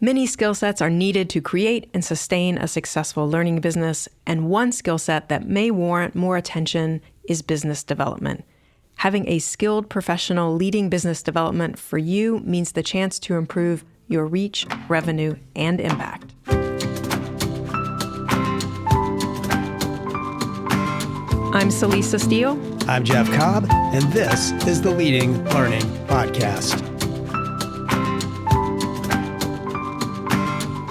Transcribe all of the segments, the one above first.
Many skill sets are needed to create and sustain a successful learning business, and one skill set that may warrant more attention is business development. Having a skilled professional leading business development for you means the chance to improve your reach, revenue, and impact. I'm Celisa Steele. I'm Jeff Cobb, and this is the Leading Learning Podcast.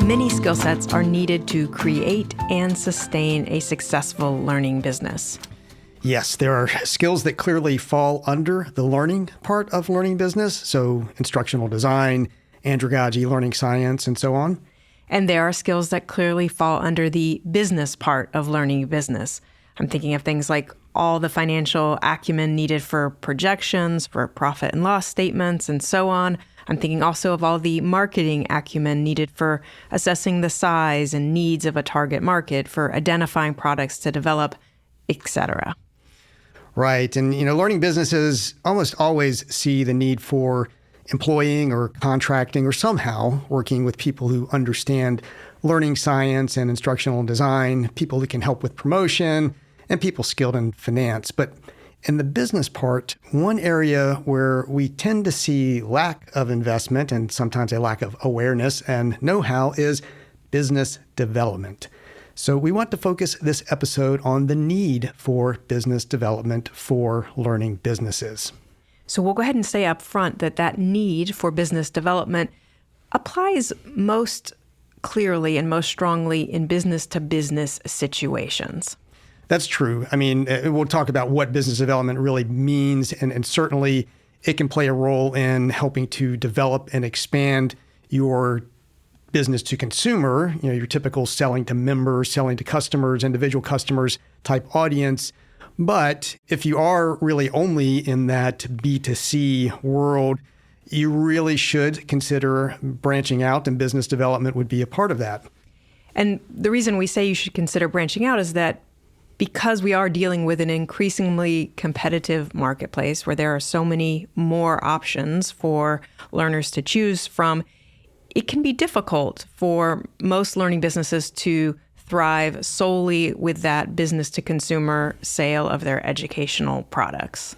Many skill sets are needed to create and sustain a successful learning business. Yes, there are skills that clearly fall under the learning part of learning business, so instructional design, andragogy, learning science, and so on. And there are skills that clearly fall under the business part of learning business. I'm thinking of things like all the financial acumen needed for projections, for profit and loss statements, and so on. I'm thinking also of all the marketing acumen needed for assessing the size and needs of a target market, for identifying products to develop, etc. Right. And, learning businesses almost always see the need for employing or contracting or somehow working with people who understand learning science and instructional design, people who can help with promotion, and people skilled in finance. But in the business part, one area where we tend to see lack of investment and sometimes a lack of awareness and know-how is business development. So we want to focus this episode on the need for business development for learning businesses. So we'll go ahead and say up front that need for business development applies most clearly and most strongly in business-to-business situations. That's true. We'll talk about what business development really means, and certainly it can play a role in helping to develop and expand your business to consumer, your typical selling to members, selling to customers, individual customers type audience. But if you are really only in that B2C world, you really should consider branching out, and business development would be a part of that. And the reason we say you should consider branching out is that because we are dealing with an increasingly competitive marketplace where there are so many more options for learners to choose from, it can be difficult for most learning businesses to thrive solely with that business-to-consumer sale of their educational products.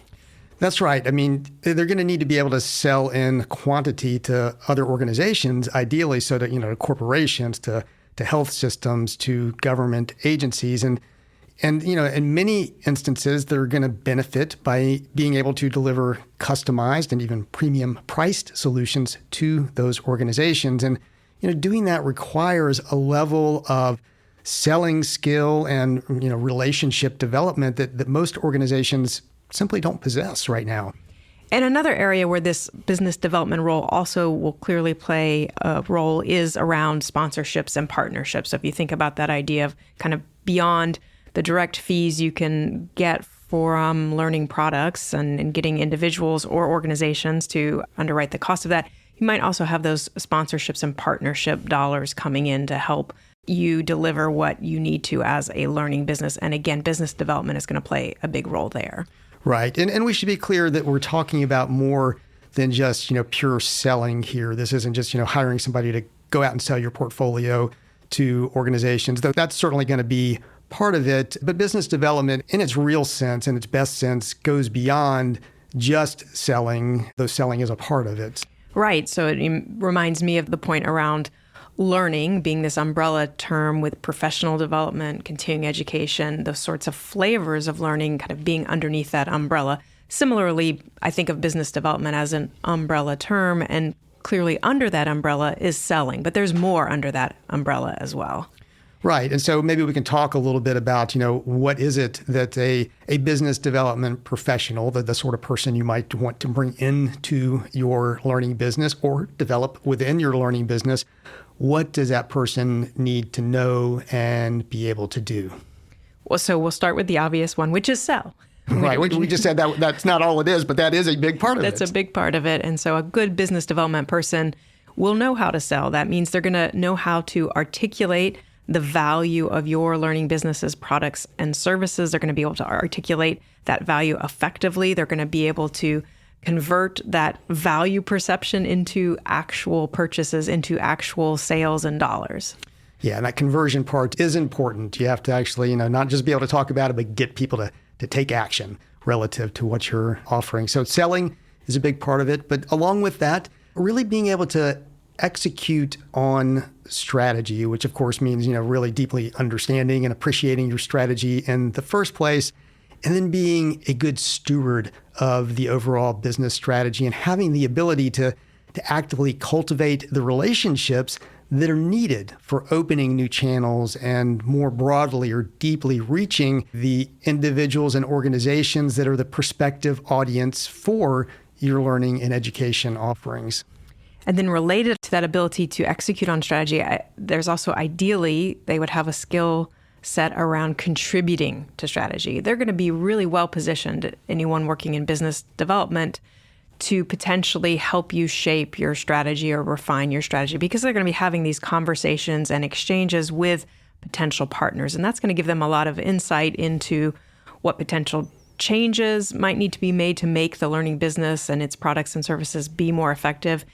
That's right. They're going to need to be able to sell in quantity to other organizations, ideally, so that, to corporations, to health systems, to government agencies. And in many instances, they're going to benefit by being able to deliver customized and even premium priced solutions to those organizations. And, doing that requires a level of selling skill and, relationship development that most organizations simply don't possess right now. And another area where this business development role also will clearly play a role is around sponsorships and partnerships. So if you think about that idea of kind of beyond the direct fees you can get from learning products and getting individuals or organizations to underwrite the cost of that, you might also have those sponsorships and partnership dollars coming in to help you deliver what you need to as a learning business. And again, business development is going to play a big role there. Right. And we should be clear that we're talking about more than just, pure selling here. This isn't just, hiring somebody to go out and sell your portfolio to organizations, though that's certainly going to be part of it. But business development in its real sense, in its best sense, goes beyond just selling, though selling is a part of it. Right. So it reminds me of the point around learning being this umbrella term with professional development, continuing education, those sorts of flavors of learning kind of being underneath that umbrella. Similarly, I think of business development as an umbrella term, and clearly under that umbrella is selling, but there's more under that umbrella as well. Right. And so maybe we can talk a little bit about, what is it that a business development professional, the sort of person you might want to bring into your learning business or develop within your learning business, what does that person need to know and be able to do? Well, so we'll start with the obvious one, which is sell. Right. We just said that's not all it is, but that is a big part of it. That's a big part of it. And so a good business development person will know how to sell. That means they're going to know how to articulate the value of your learning business's products and services. They're going to be able to articulate that value effectively. They're going to be able to convert that value perception into actual purchases, into actual sales and dollars. Yeah, and that conversion part is important. You have to actually, not just be able to talk about it, but get people to take action relative to what you're offering. So selling is a big part of it. But along with that, really being able to execute on strategy, which of course means, really deeply understanding and appreciating your strategy in the first place, and then being a good steward of the overall business strategy and having the ability to actively cultivate the relationships that are needed for opening new channels and more broadly or deeply reaching the individuals and organizations that are the prospective audience for your learning and education offerings. And then related to that ability to execute on strategy, there's also ideally they would have a skill set around contributing to strategy. They're going to be really well positioned, anyone working in business development, to potentially help you shape your strategy or refine your strategy because they're going to be having these conversations and exchanges with potential partners. And that's going to give them a lot of insight into what potential changes might need to be made to make the learning business and its products and services be more effective.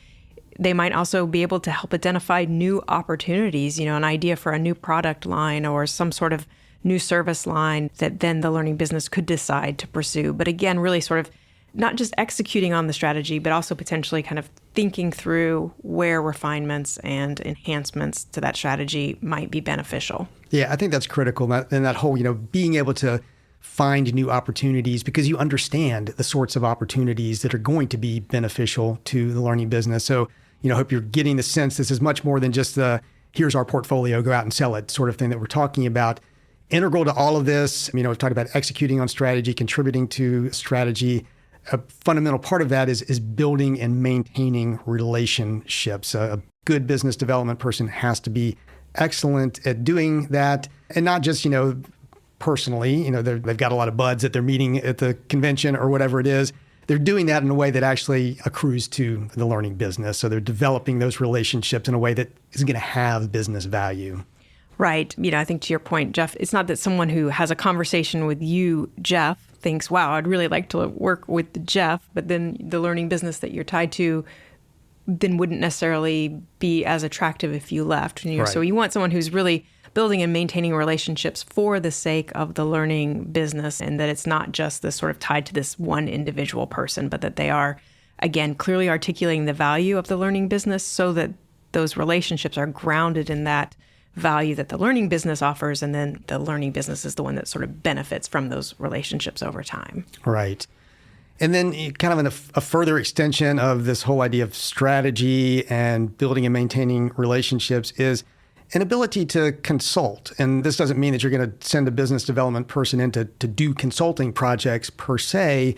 They might also be able to help identify new opportunities, an idea for a new product line or some sort of new service line that then the learning business could decide to pursue. But again, really sort of not just executing on the strategy, but also potentially kind of thinking through where refinements and enhancements to that strategy might be beneficial. Yeah, I think that's critical. And that whole, being able to find new opportunities because you understand the sorts of opportunities that are going to be beneficial to the learning business. So, I hope you're getting the sense this is much more than just here's our portfolio, go out and sell it sort of thing that we're talking about. Integral to all of this, we've talked about executing on strategy, contributing to strategy. A fundamental part of that is building and maintaining relationships. A good business development person has to be excellent at doing that, and not just, personally, they've got a lot of buds that they're meeting at the convention or whatever it is. They're doing that in a way that actually accrues to the learning business. So they're developing those relationships in a way that is going to have business value. Right. I think to your point, Jeff, it's not that someone who has a conversation with you, Jeff, thinks, wow, I'd really like to work with Jeff, but then the learning business that you're tied to then wouldn't necessarily be as attractive if you left. Right. So you want someone who's really building and maintaining relationships for the sake of the learning business, and that it's not just this sort of tied to this one individual person, but that they are, again, clearly articulating the value of the learning business so that those relationships are grounded in that value that the learning business offers, and then the learning business is the one that sort of benefits from those relationships over time. Right. And then kind of in a further extension of this whole idea of strategy and building and maintaining relationships is an ability to consult. And this doesn't mean that you're going to send a business development person in to do consulting projects per se,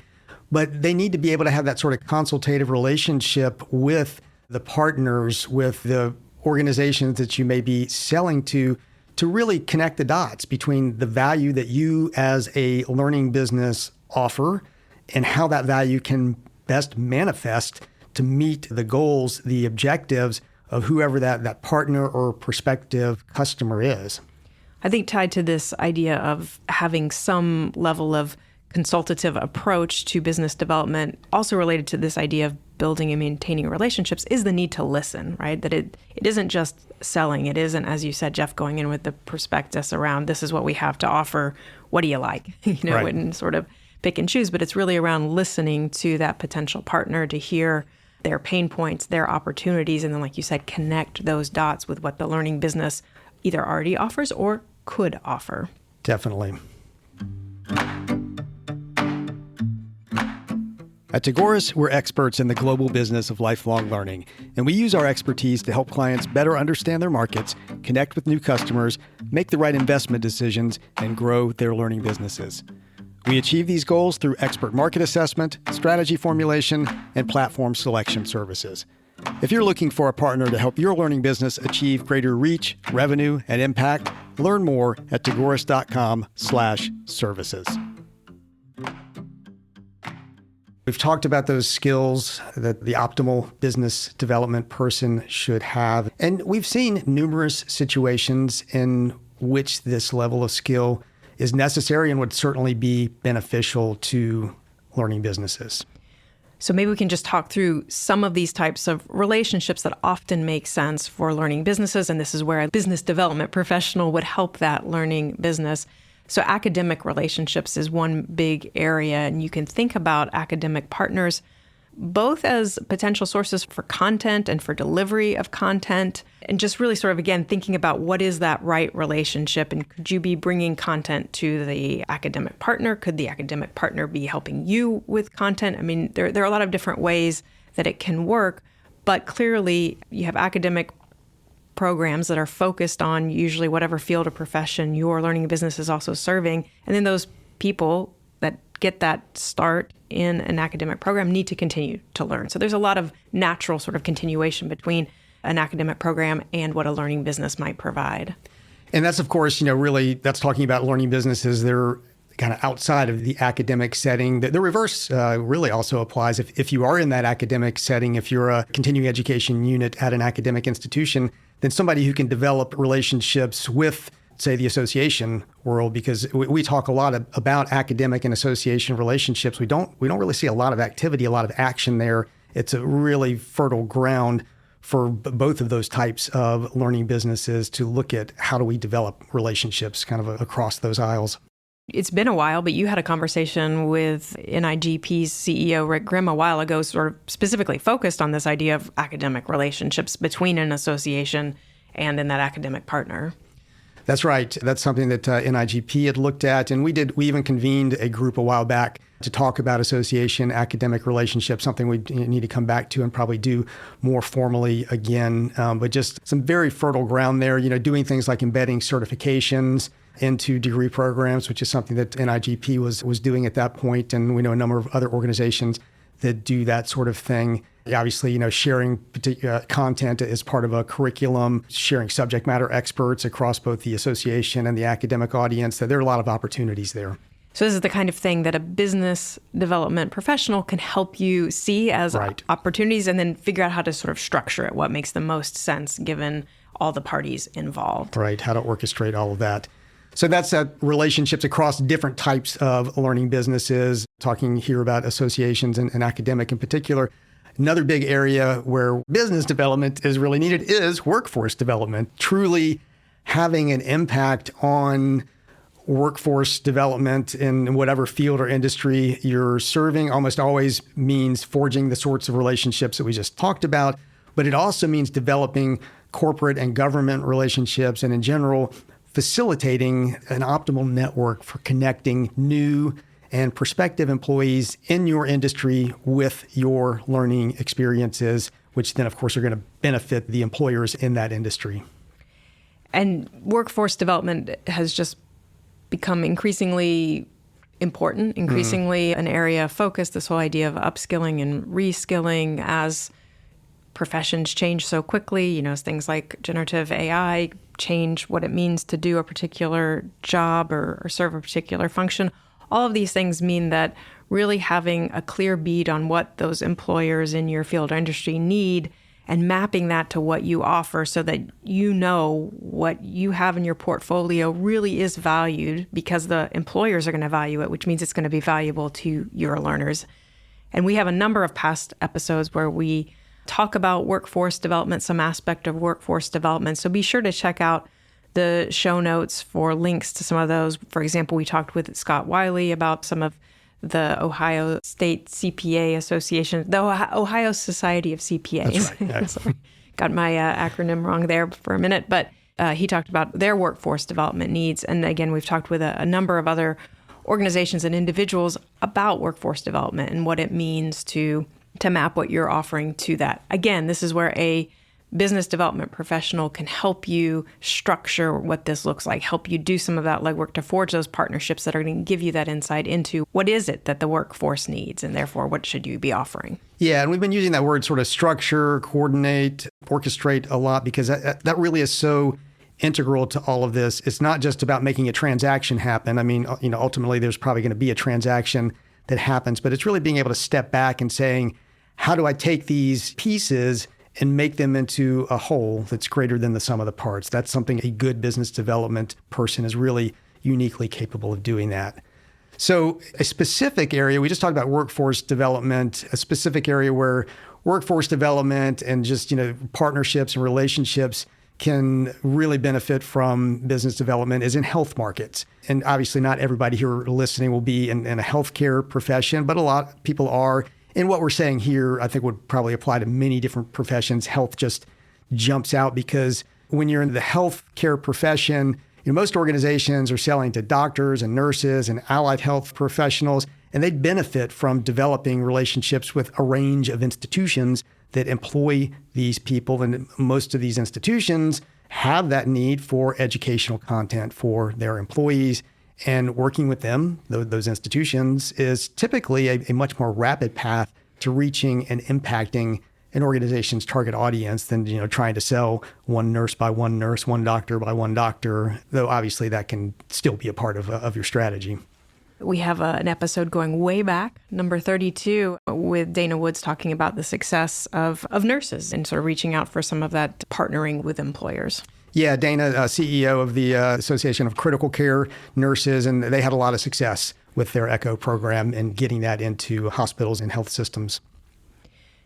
but they need to be able to have that sort of consultative relationship with the partners, with the organizations that you may be selling to really connect the dots between the value that you as a learning business offer and how that value can best manifest to meet the goals, the objectives of whoever that partner or prospective customer is. I think tied to this idea of having some level of consultative approach to business development, also related to this idea of building and maintaining relationships, is the need to listen, right? That it isn't just selling. It isn't, as you said, Jeff, going in with the prospectus around this is what we have to offer. What do you like? Right. And sort of pick and choose. But it's really around listening to that potential partner to hear their pain points, their opportunities, and then, like you said, connect those dots with what the learning business either already offers or could offer. Definitely. At Tagoras, we're experts in the global business of lifelong learning, and we use our expertise to help clients better understand their markets, connect with new customers, make the right investment decisions, and grow their learning businesses. We achieve these goals through expert market assessment, strategy formulation, and platform selection services. If you're looking for a partner to help your learning business achieve greater reach, revenue, and impact, learn more at tagoras.com/services. We've talked about those skills that the optimal business development person should have. And we've seen numerous situations in which this level of skill is necessary and would certainly be beneficial to learning businesses. So maybe we can just talk through some of these types of relationships that often make sense for learning businesses. And this is where a business development professional would help that learning business. So academic relationships is one big area. And you can think about academic partners both as potential sources for content and for delivery of content, and just really sort of, again, thinking about what is that right relationship, and could you be bringing content to the academic partner? Could the academic partner be helping you with content? I mean, there are a lot of different ways that it can work, but clearly you have academic programs that are focused on usually whatever field or profession your learning business is also serving, and then those people that get that start in an academic program need to continue to learn. So there's a lot of natural sort of continuation between an academic program and what a learning business might provide. And that's, of course, really, that's talking about learning businesses. They're kind of outside of the academic setting. The reverse really also applies. If you are in that academic setting, if you're a continuing education unit at an academic institution, then somebody who can develop relationships with, say, the association world, because we talk a lot about academic and association relationships. We don't really see a lot of activity, a lot of action there. It's a really fertile ground for both of those types of learning businesses to look at how do we develop relationships kind of across those aisles. It's been a while, but you had a conversation with NIGP's CEO, Rick Grimm, a while ago, sort of specifically focused on this idea of academic relationships between an association and then that academic partner. That's right. That's something that NIGP had looked at. And we even convened a group a while back to talk about association academic relationships, something we need to come back to and probably do more formally again. But just some very fertile ground there, doing things like embedding certifications into degree programs, which is something that NIGP was doing at that point. And we know a number of other organizations that do that sort of thing. Obviously, sharing particular content as part of a curriculum, sharing subject matter experts across both the association and the academic audience. There are a lot of opportunities there. So this is the kind of thing that a business development professional can help you see as opportunities and then figure out how to sort of structure it, what makes the most sense given all the parties involved. Right, how to orchestrate all of that. So that's relationships across different types of learning businesses, talking here about associations and academic in particular. Another big area where business development is really needed is workforce development. Truly having an impact on workforce development in whatever field or industry you're serving almost always means forging the sorts of relationships that we just talked about, but it also means developing corporate and government relationships, and in general, facilitating an optimal network for connecting new and prospective employees in your industry with your learning experiences, which then, of course, are going to benefit the employers in that industry. And workforce development has just become increasingly important, increasingly an area of focus, this whole idea of upskilling and reskilling as professions change so quickly. As things like generative AI change what it means to do a particular job or serve a particular function. All of these things mean that really having a clear bead on what those employers in your field or industry need and mapping that to what you offer so that what you have in your portfolio really is valued because the employers are going to value it, which means it's going to be valuable to your learners. And we have a number of past episodes where we talk about workforce development, some aspect of workforce development. So be sure to check out the show notes for links to some of those. For example, we talked with Scott Wiley about some of the Ohio State CPA Association, the Ohio Society of CPAs. That's right. Yeah. Sorry. Got my acronym wrong there for a minute, but he talked about their workforce development needs. And again, we've talked with a number of other organizations and individuals about workforce development and what it means to map what you're offering to that. Again, this is where a business development professional can help you structure what this looks like, help you do some of that legwork to forge those partnerships that are going to give you that insight into what is it that the workforce needs, and therefore what should you be offering. Yeah, and we've been using that word sort of structure, coordinate, orchestrate a lot because that really is so integral to all of this. It's not just about making a transaction happen. I mean, ultimately there's probably going to be a transaction that happens, but it's really being able to step back and saying, how do I take these pieces and make them into a whole that's greater than the sum of the parts? That's something a good business development person is really uniquely capable of doing that. So a specific area, we just talked about workforce development, a specific area where workforce development and just, partnerships and relationships can really benefit from business development is in health markets. And obviously not everybody here listening will be in a healthcare profession, but a lot of people are. And what we're saying here, I think would probably apply to many different professions. Health just jumps out because when you're in the healthcare profession, most organizations are selling to doctors and nurses and allied health professionals, and they benefit from developing relationships with a range of institutions that employ these people. And most of these institutions have that need for educational content for their employees. And working with them, those institutions, is typically a much more rapid path to reaching and impacting an organization's target audience than trying to sell one nurse by one nurse, one doctor by one doctor, though obviously that can still be a part of your strategy. We have an episode going way back, number 32, with Dana Woods talking about the success of nurses and sort of reaching out for some of that partnering with employers. Yeah, Dana, CEO of the Association of Critical Care Nurses, and they had a lot of success with their ECHO program and getting that into hospitals and health systems.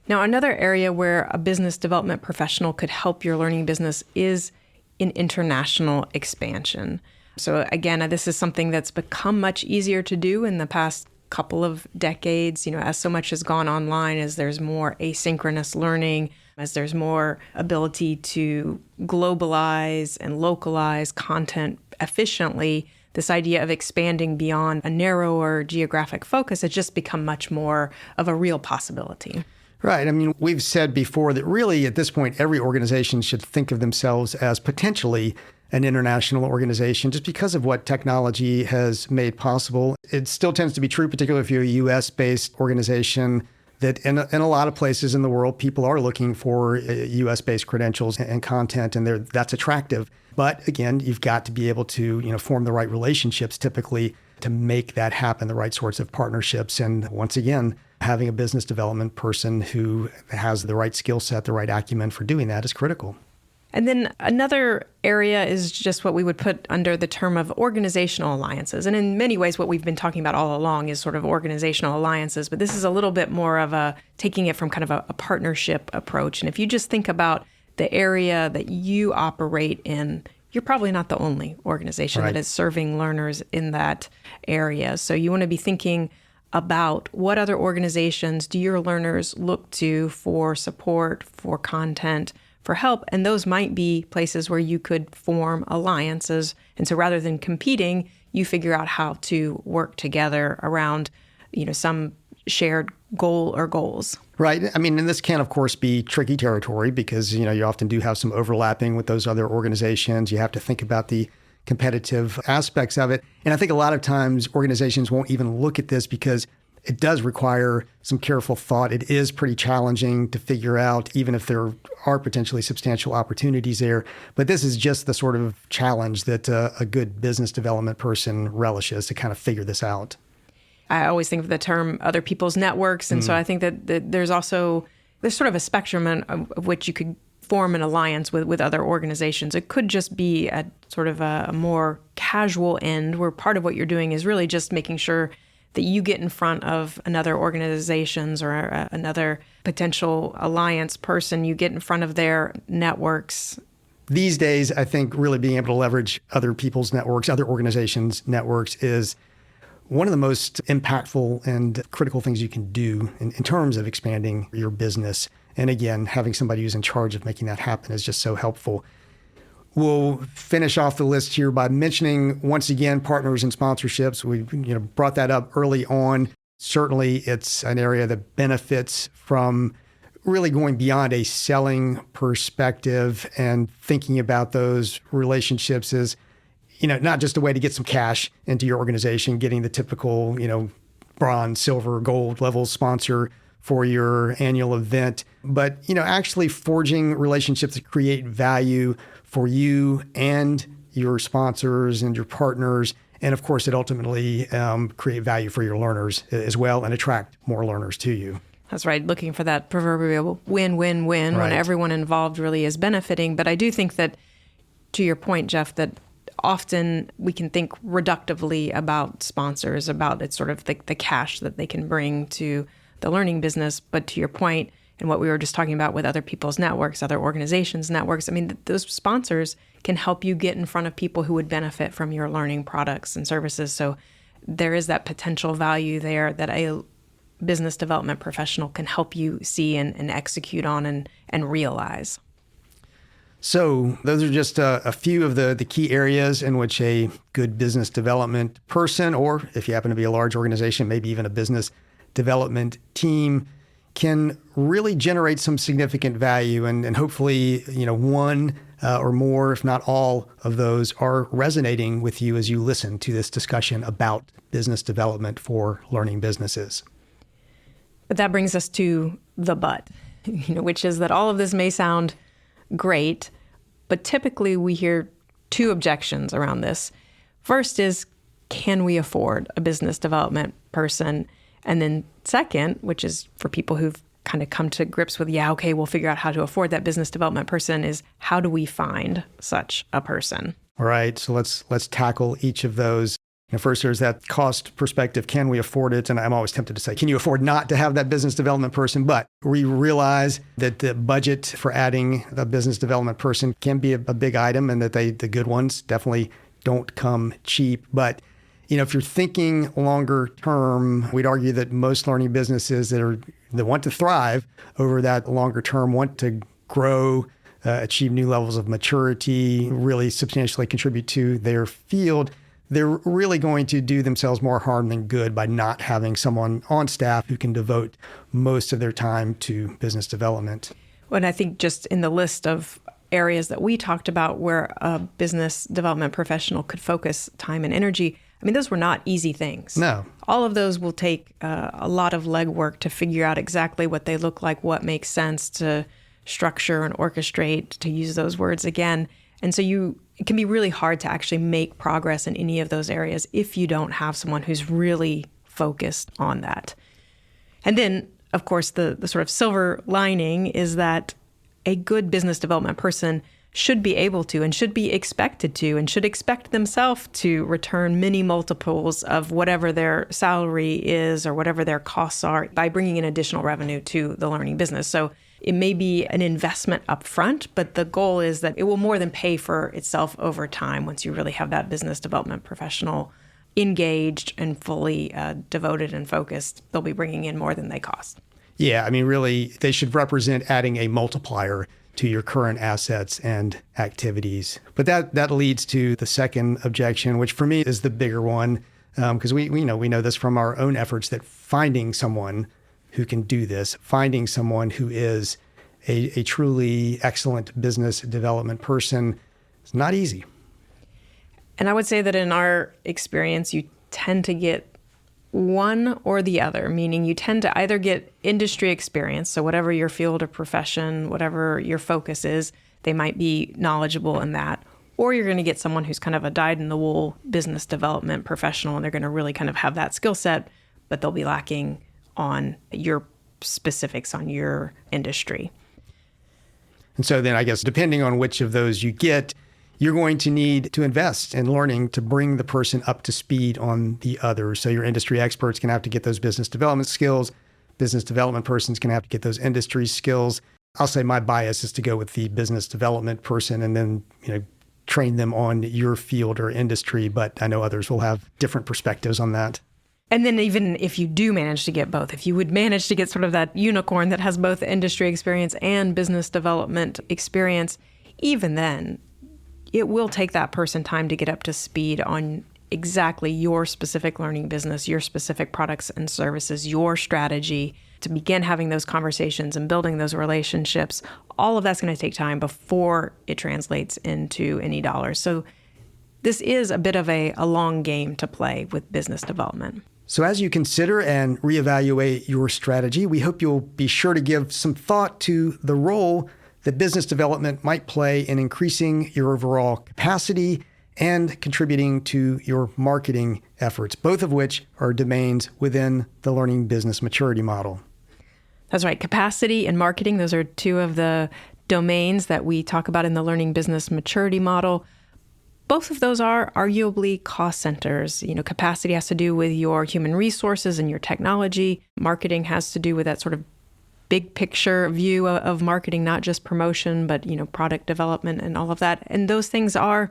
Now, another area where a business development professional could help your learning business is in international expansion. So again, this is something that's become much easier to do in the past couple of decades, as so much has gone online, as there's more asynchronous learning, as there's more ability to globalize and localize content efficiently. This idea of expanding beyond a narrower geographic focus has just become much more of a real possibility. Right. I mean, we've said before that really at this point, every organization should think of themselves as potentially an international organization just because of what technology has made possible. It still tends to be true, particularly if you're a US-based organization, that in a lot of places in the world, people are looking for US-based credentials and content, and that's attractive. But again, you've got to be able to form the right relationships typically to make that happen, the right sorts of partnerships. And once again, having a business development person who has the right skill set, the right acumen for doing that is critical. And then another area is just what we would put under the term of organizational alliances. And in many ways, what we've been talking about all along is sort of organizational alliances, but this is a little bit more of taking it from kind of a partnership approach. And if you just think about the area that you operate in, you're probably not the only organization Right. that is serving learners in that area. So you want to be thinking about what other organizations do your learners look to for support, for content, for help. And those might be places where you could form alliances. And so rather than competing, you figure out how to work together around, some shared goal or goals. Right. I mean, and this can, of course, be tricky territory because, you often do have some overlapping with those other organizations. You have to think about the competitive aspects of it. And I think a lot of times organizations won't even look at this because it does require some careful thought. It is pretty challenging to figure out, even if there are potentially substantial opportunities there. But this is just the sort of challenge that a good business development person relishes to kind of figure this out. I always think of the term other people's networks. And so I think that there's sort of a spectrum of which you could form an alliance with other organizations. It could just be a sort of a more casual end where part of what you're doing is really just making sure that you get in front of another organizations or another potential alliance person, you get in front of their networks. These days, I think really being able to leverage other people's networks, other organizations' networks is one of the most impactful and critical things you can do in terms of expanding your business. And again, having somebody who's in charge of making that happen is just so helpful. We'll finish off the list here by mentioning, once again, partners and sponsorships. We brought that up early on. Certainly, it's an area that benefits from really going beyond a selling perspective and thinking about those relationships as, not just a way to get some cash into your organization, getting the typical, bronze, silver, gold level sponsor for your annual event, but, actually forging relationships that create value for you and your sponsors and your partners. And of course, it ultimately create value for your learners as well and attract more learners to you. That's right. Looking for that proverbial win-win-win Right. when everyone involved really is benefiting. But I do think that, to your point, Jeff, that often we can think reductively about sponsors, about it's sort of the cash that they can bring to the learning business. But to your point, and what we were just talking about with other people's networks, other organizations' networks, I mean, those sponsors can help you get in front of people who would benefit from your learning products and services. So there is that potential value there that a business development professional can help you see and execute on and realize. So those are just a few of the key areas in which a good business development person, or if you happen to be a large organization, maybe even a business development team, can really generate some significant value. And hopefully, one or more, if not all of those are resonating with you as you listen to this discussion about business development for learning businesses. But that brings us to the but, which is that all of this may sound great, but typically we hear two objections around this. First is, can we afford a business development person? And then second, which is for people who've kind of come to grips with, okay, we'll figure out how to afford that business development person, is how do we find such a person? All right, so let's tackle each of those. First, there's that cost perspective. Can we afford it? And I'm always tempted to say, can you afford not to have that business development person? But we realize that the budget for adding a business development person can be a big item, and that the good ones definitely don't come cheap. But if you're thinking longer term, we'd argue that most learning businesses that want to thrive over that longer term, want to grow, achieve new levels of maturity, really substantially contribute to their field, they're really going to do themselves more harm than good by not having someone on staff who can devote most of their time to business development. Well, and I think just in the list of areas that we talked about where a business development professional could focus time and energy, I mean, those were not easy things. No. All of those will take a lot of legwork to figure out exactly what they look like, what makes sense to structure and orchestrate, to use those words again. And so it can be really hard to actually make progress in any of those areas if you don't have someone who's really focused on that. And then, of course, the sort of silver lining is that a good business development person should be able to and should be expected to and should expect themselves to return many multiples of whatever their salary is or whatever their costs are by bringing in additional revenue to the learning business. So it may be an investment up front, but the goal is that it will more than pay for itself over time once you really have that business development professional engaged and fully devoted and focused. They'll be bringing in more than they cost. Yeah, I mean, really, they should represent adding a multiplier to your current assets and activities. But that leads to the second objection, which for me is the bigger one, because we know this from our own efforts, that finding someone who can do this, finding someone who is a truly excellent business development person is not easy. And I would say that in our experience, you tend to get one or the other, meaning you tend to either get industry experience, so whatever your field or profession, whatever your focus is, they might be knowledgeable in that, or you're going to get someone who's kind of a dyed-in-the-wool business development professional, and they're going to really kind of have that skill set, but they'll be lacking on your specifics on your industry. And so then I guess depending on which of those you get, you're going to need to invest in learning to bring the person up to speed on the others. So your industry experts can have to get those business development skills. Business development persons can have to get those industry skills. I'll say my bias is to go with the business development person and then, train them on your field or industry. But I know others will have different perspectives on that. And then even if you do manage to get both, if you would manage to get sort of that unicorn that has both industry experience and business development experience, even then, it will take that person time to get up to speed on exactly your specific learning business, your specific products and services, your strategy, to begin having those conversations and building those relationships. All of that's going to take time before it translates into any dollars. So this is a bit of a long game to play with business development. So as you consider and reevaluate your strategy, we hope you'll be sure to give some thought to the role that business development might play in increasing your overall capacity and contributing to your marketing efforts, both of which are domains within the learning business maturity model. That's right. Capacity and marketing, those are two of the domains that we talk about in the learning business maturity model. both of those are arguably cost centers. Capacity has to do with your human resources and your technology. Marketing has to do with that sort of big picture view of marketing, not just promotion, but, product development and all of that. And those things are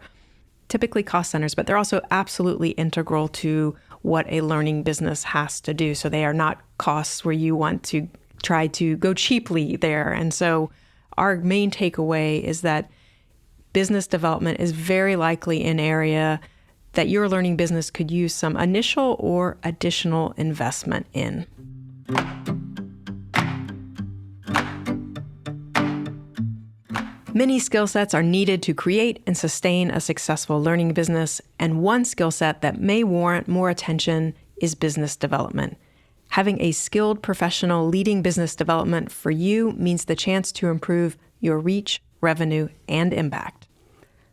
typically cost centers, but they're also absolutely integral to what a learning business has to do. So they are not costs where you want to try to go cheaply there. And so our main takeaway is that business development is very likely an area that your learning business could use some initial or additional investment in. Many skill sets are needed to create and sustain a successful learning business, and one skill set that may warrant more attention is business development. Having a skilled professional leading business development for you means the chance to improve your reach, revenue, and impact.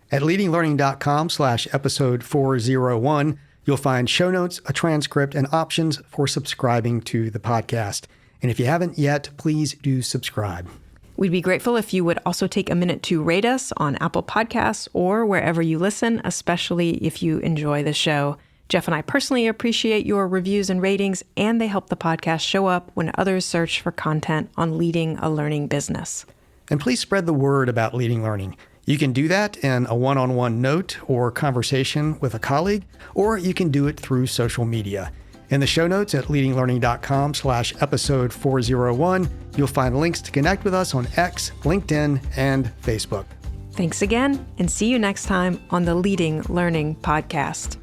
At leadinglearning.com/episode 401, you'll find show notes, a transcript, and options for subscribing to the podcast. And if you haven't yet, please do subscribe. We'd be grateful if you would also take a minute to rate us on Apple Podcasts or wherever you listen, especially if you enjoy the show. Jeff and I personally appreciate your reviews and ratings, and they help the podcast show up when others search for content on leading a learning business. And please spread the word about Leading Learning. You can do that in a one-on-one note or conversation with a colleague, or you can do it through social media. In the show notes at leadinglearning.com/episode 401, you'll find links to connect with us on X, LinkedIn, and Facebook. Thanks again, and see you next time on the Leading Learning Podcast.